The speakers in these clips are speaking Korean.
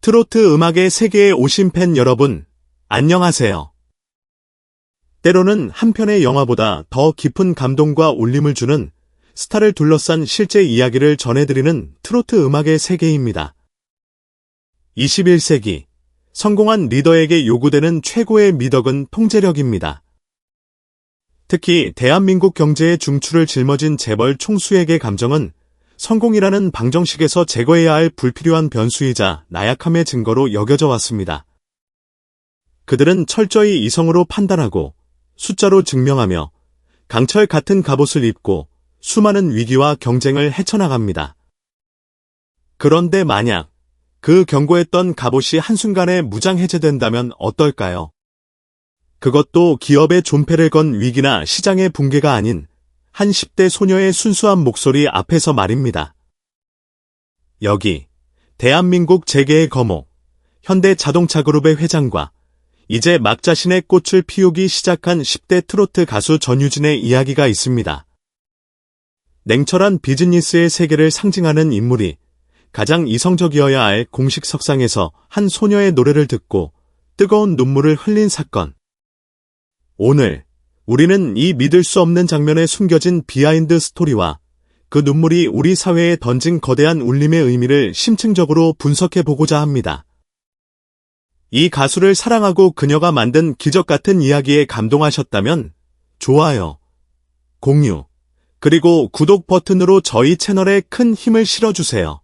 트로트 음악의 세계에 오신 팬 여러분, 안녕하세요. 때로는 한 편의 영화보다 더 깊은 감동과 울림을 주는 스타를 둘러싼 실제 이야기를 전해드리는 트로트 음악의 세계입니다. 21세기, 성공한 리더에게 요구되는 최고의 미덕은 통제력입니다. 특히 대한민국 경제의 중추를 짊어진 재벌 총수에게 감정은 성공이라는 방정식에서 제거해야 할 불필요한 변수이자 나약함의 증거로 여겨져 왔습니다. 그들은 철저히 이성으로 판단하고 숫자로 증명하며 강철 같은 갑옷을 입고 수많은 위기와 경쟁을 헤쳐나갑니다. 그런데 만약 그 견고했던 갑옷이 한순간에 무장해제된다면 어떨까요? 그것도 기업의 존폐를 건 위기나 시장의 붕괴가 아닌 한 10대 소녀의 순수한 목소리 앞에서 말입니다. 여기 대한민국 재계의 거목, 현대자동차그룹의 회장과 이제 막 자신의 꽃을 피우기 시작한 10대 트로트 가수 전유진의 이야기가 있습니다. 냉철한 비즈니스의 세계를 상징하는 인물이 가장 이성적이어야 할 공식 석상에서 한 소녀의 노래를 듣고 뜨거운 눈물을 흘린 사건. 오늘 우리는 이 믿을 수 없는 장면에 숨겨진 비하인드 스토리와 그 눈물이 우리 사회에 던진 거대한 울림의 의미를 심층적으로 분석해보고자 합니다. 이 가수를 사랑하고 그녀가 만든 기적 같은 이야기에 감동하셨다면 좋아요, 공유, 그리고 구독 버튼으로 저희 채널에 큰 힘을 실어주세요.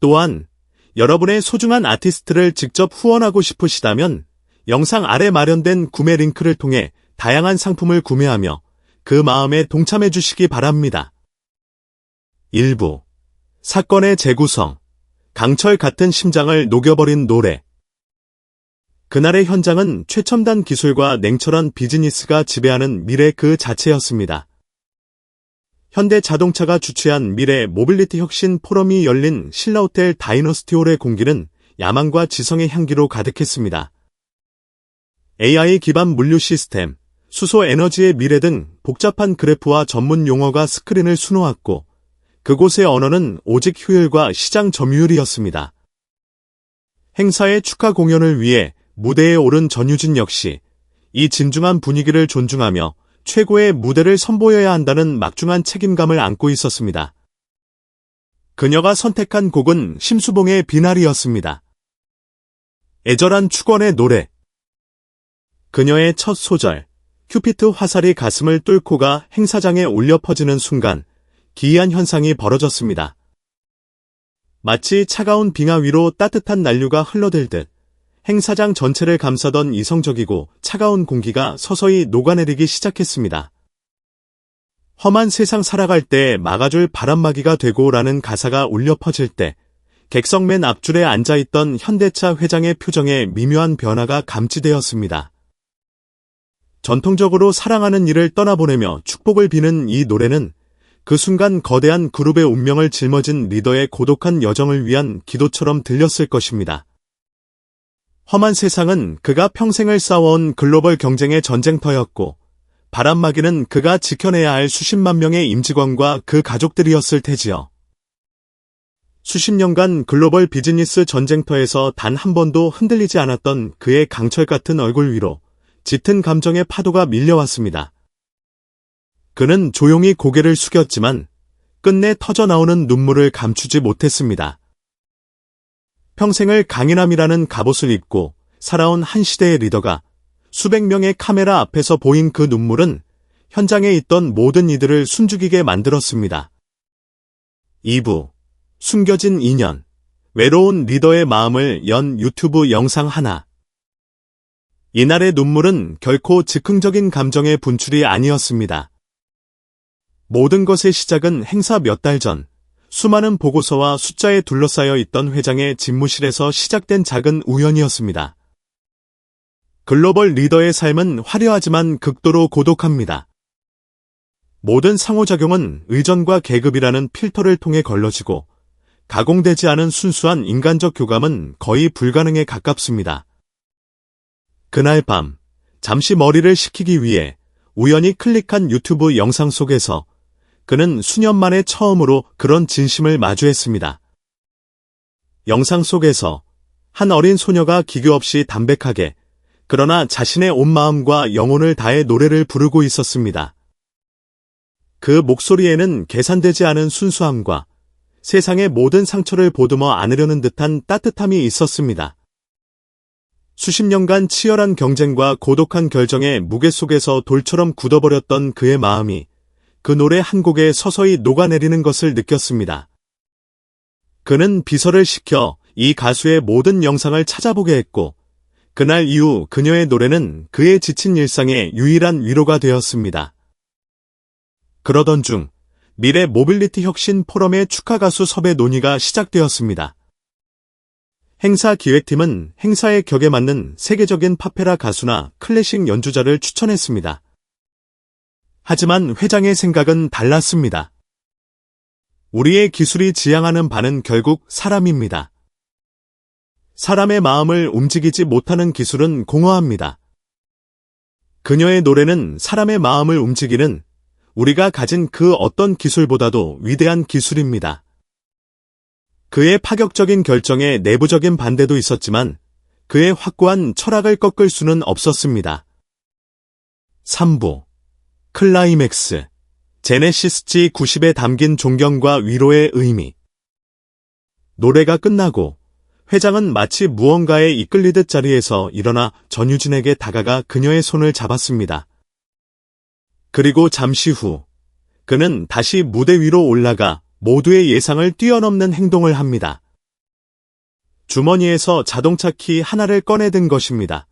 또한 여러분의 소중한 아티스트를 직접 후원하고 싶으시다면 영상 아래 마련된 구매 링크를 통해 다양한 상품을 구매하며 그 마음에 동참해 주시기 바랍니다. 1부. 사건의 재구성. 강철 같은 심장을 녹여버린 노래. 그날의 현장은 최첨단 기술과 냉철한 비즈니스가 지배하는 미래 그 자체였습니다. 현대자동차가 주최한 미래 모빌리티 혁신 포럼이 열린 신라호텔 다이너스티홀의 공기는 야망과 지성의 향기로 가득했습니다. AI 기반 물류 시스템, 수소 에너지의 미래 등 복잡한 그래프와 전문 용어가 스크린을 수놓았고 그곳의 언어는 오직 효율과 시장 점유율이었습니다. 행사의 축하 공연을 위해 무대에 오른 전유진 역시 이 진중한 분위기를 존중하며 최고의 무대를 선보여야 한다는 막중한 책임감을 안고 있었습니다. 그녀가 선택한 곡은 심수봉의 비나리였습니다. 애절한 축원의 노래. 그녀의 첫 소절, 큐피트 화살이 가슴을 뚫고 가 행사장에 울려 퍼지는 순간 기이한 현상이 벌어졌습니다. 마치 차가운 빙하 위로 따뜻한 난류가 흘러들듯 행사장 전체를 감싸던 이성적이고 차가운 공기가 서서히 녹아내리기 시작했습니다. 험한 세상 살아갈 때 막아줄 바람막이가 되고라는 가사가 울려 퍼질 때 객석 맨 앞줄에 앉아있던 현대차 회장의 표정에 미묘한 변화가 감지되었습니다. 전통적으로 사랑하는 이를 떠나보내며 축복을 비는 이 노래는 그 순간 거대한 그룹의 운명을 짊어진 리더의 고독한 여정을 위한 기도처럼 들렸을 것입니다. 험한 세상은 그가 평생을 쌓아온 글로벌 경쟁의 전쟁터였고 바람막이는 그가 지켜내야 할 수십만 명의 임직원과 그 가족들이었을 테지요. 수십 년간 글로벌 비즈니스 전쟁터에서 단 한 번도 흔들리지 않았던 그의 강철 같은 얼굴 위로 짙은 감정의 파도가 밀려왔습니다. 그는 조용히 고개를 숙였지만 끝내 터져나오는 눈물을 감추지 못했습니다. 평생을 강인함이라는 갑옷을 입고 살아온 한 시대의 리더가 수백 명의 카메라 앞에서 보인 그 눈물은 현장에 있던 모든 이들을 숨죽이게 만들었습니다. 2부. 숨겨진 인연. 외로운 리더의 마음을 연 유튜브 영상 하나. 이날의 눈물은 결코 즉흥적인 감정의 분출이 아니었습니다. 모든 것의 시작은 행사 몇 달 전, 수많은 보고서와 숫자에 둘러싸여 있던 회장의 집무실에서 시작된 작은 우연이었습니다. 글로벌 리더의 삶은 화려하지만 극도로 고독합니다. 모든 상호작용은 의전과 계급이라는 필터를 통해 걸러지고 가공되지 않은 순수한 인간적 교감은 거의 불가능에 가깝습니다. 그날 밤, 잠시 머리를 식히기 위해 우연히 클릭한 유튜브 영상 속에서 그는 수년 만에 처음으로 그런 진심을 마주했습니다. 영상 속에서 한 어린 소녀가 기교 없이 담백하게 그러나 자신의 온 마음과 영혼을 다해 노래를 부르고 있었습니다. 그 목소리에는 계산되지 않은 순수함과 세상의 모든 상처를 보듬어 안으려는 듯한 따뜻함이 있었습니다. 수십 년간 치열한 경쟁과 고독한 결정의 무게 속에서 돌처럼 굳어버렸던 그의 마음이 그 노래 한 곡에 서서히 녹아내리는 것을 느꼈습니다. 그는 비서를 시켜 이 가수의 모든 영상을 찾아보게 했고, 그날 이후 그녀의 노래는 그의 지친 일상의 유일한 위로가 되었습니다. 그러던 중 미래 모빌리티 혁신 포럼의 축하 가수 섭외 논의가 시작되었습니다. 행사 기획팀은 행사의 격에 맞는 세계적인 파페라 가수나 클래식 연주자를 추천했습니다. 하지만 회장의 생각은 달랐습니다. 우리의 기술이 지향하는 바는 결국 사람입니다. 사람의 마음을 움직이지 못하는 기술은 공허합니다. 그녀의 노래는 사람의 마음을 움직이는 우리가 가진 그 어떤 기술보다도 위대한 기술입니다. 그의 파격적인 결정에 내부적인 반대도 있었지만 그의 확고한 철학을 꺾을 수는 없었습니다. 3부 클라이맥스 제네시스 G90에 담긴 존경과 위로의 의미. 노래가 끝나고 회장은 마치 무언가에 이끌리듯 자리에서 일어나 전유진에게 다가가 그녀의 손을 잡았습니다. 그리고 잠시 후 그는 다시 무대 위로 올라가 모두의 예상을 뛰어넘는 행동을 합니다. 주머니에서 자동차 키 하나를 꺼내든 것입니다.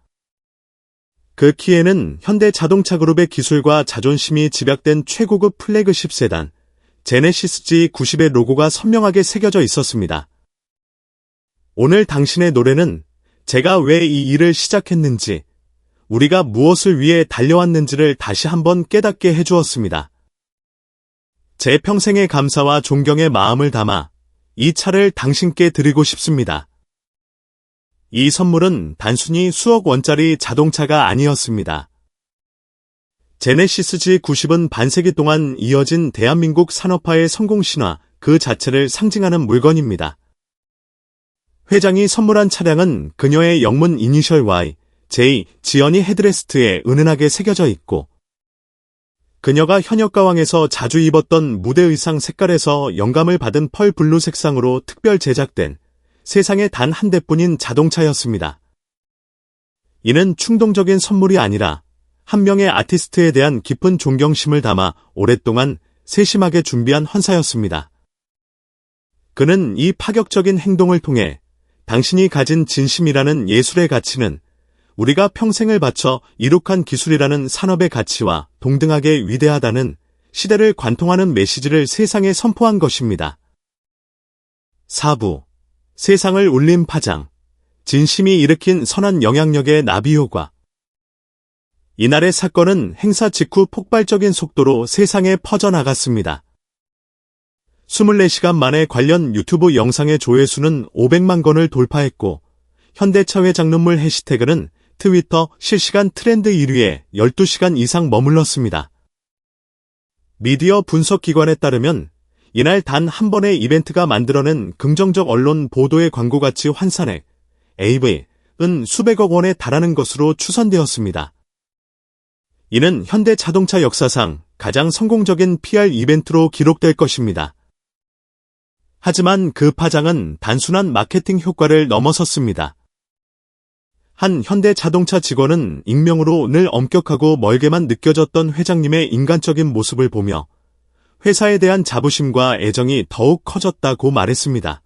그 키에는 현대자동차 그룹의 기술과 자존심이 집약된 최고급 플래그십 세단 제네시스 G90의 로고가 선명하게 새겨져 있었습니다. 오늘 당신의 노래는 제가 왜 이 일을 시작했는지, 우리가 무엇을 위해 달려왔는지를 다시 한번 깨닫게 해주었습니다. 제 평생의 감사와 존경의 마음을 담아 이 차를 당신께 드리고 싶습니다. 이 선물은 단순히 수억 원짜리 자동차가 아니었습니다. 제네시스 G90은 반세기 동안 이어진 대한민국 산업화의 성공 신화 그 자체를 상징하는 물건입니다. 회장이 선물한 차량은 그녀의 영문 이니셜 Y, J, 지연이 헤드레스트에 은은하게 새겨져 있고, 그녀가 현역가왕에서 자주 입었던 무대 의상 색깔에서 영감을 받은 펄 블루 색상으로 특별 제작된 세상에 단 한 대뿐인 자동차였습니다. 이는 충동적인 선물이 아니라 한 명의 아티스트에 대한 깊은 존경심을 담아 오랫동안 세심하게 준비한 헌사였습니다. 그는 이 파격적인 행동을 통해 당신이 가진 진심이라는 예술의 가치는 우리가 평생을 바쳐 이룩한 기술이라는 산업의 가치와 동등하게 위대하다는 시대를 관통하는 메시지를 세상에 선포한 것입니다. 4부 세상을 울린 파장, 진심이 일으킨 선한 영향력의 나비 효과. 이날의 사건은 행사 직후 폭발적인 속도로 세상에 퍼져나갔습니다. 24시간 만에 관련 유튜브 영상의 조회수는 500만 건을 돌파했고, 현대차 회장 눈물 해시태그는 트위터 실시간 트렌드 1위에 12시간 이상 머물렀습니다. 미디어 분석 기관에 따르면 이날 단 한 번의 이벤트가 만들어낸 긍정적 언론 보도의 광고가치 환산액, AV은 수백억 원에 달하는 것으로 추산되었습니다. 이는 현대자동차 역사상 가장 성공적인 PR 이벤트로 기록될 것입니다. 하지만 그 파장은 단순한 마케팅 효과를 넘어섰습니다. 한 현대자동차 직원은 익명으로 늘 엄격하고 멀게만 느껴졌던 회장님의 인간적인 모습을 보며 회사에 대한 자부심과 애정이 더욱 커졌다고 말했습니다.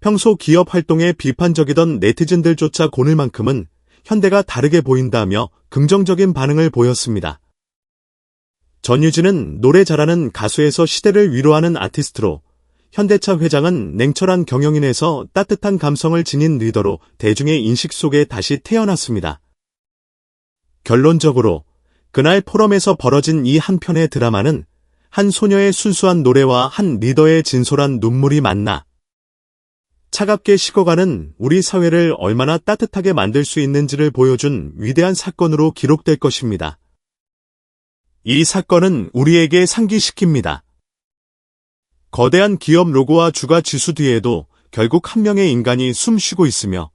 평소 기업 활동에 비판적이던 네티즌들조차 고를 만큼은 현대가 다르게 보인다며 긍정적인 반응을 보였습니다. 전유진은 노래 잘하는 가수에서 시대를 위로하는 아티스트로, 현대차 회장은 냉철한 경영인에서 따뜻한 감성을 지닌 리더로 대중의 인식 속에 다시 태어났습니다. 결론적으로 그날 포럼에서 벌어진 이 한 편의 드라마는 한 소녀의 순수한 노래와 한 리더의 진솔한 눈물이 만나 차갑게 식어가는 우리 사회를 얼마나 따뜻하게 만들 수 있는지를 보여준 위대한 사건으로 기록될 것입니다. 이 사건은 우리에게 상기시킵니다. 거대한 기업 로고와 주가 지수 뒤에도 결국 한 명의 인간이 숨쉬고 있으며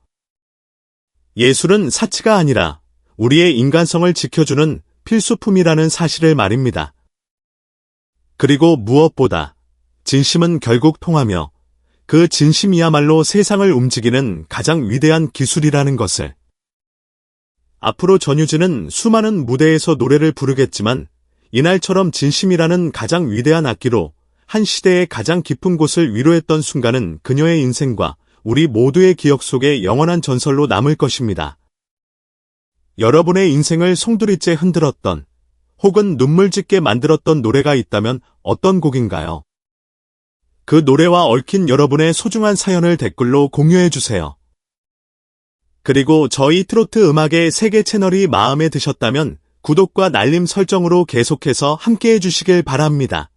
예술은 사치가 아니라 우리의 인간성을 지켜주는 필수품이라는 사실을 말입니다. 그리고 무엇보다 진심은 결국 통하며 그 진심이야말로 세상을 움직이는 가장 위대한 기술이라는 것을. 앞으로 전유진은 수많은 무대에서 노래를 부르겠지만 이날처럼 진심이라는 가장 위대한 악기로 한 시대의 가장 깊은 곳을 위로했던 순간은 그녀의 인생과 우리 모두의 기억 속에 영원한 전설로 남을 것입니다. 여러분의 인생을 송두리째 흔들었던 혹은 눈물 짓게 만들었던 노래가 있다면 어떤 곡인가요? 그 노래와 얽힌 여러분의 소중한 사연을 댓글로 공유해주세요. 그리고 저희 트로트 음악의 세계 채널이 마음에 드셨다면 구독과 알림 설정으로 계속해서 함께해 주시길 바랍니다.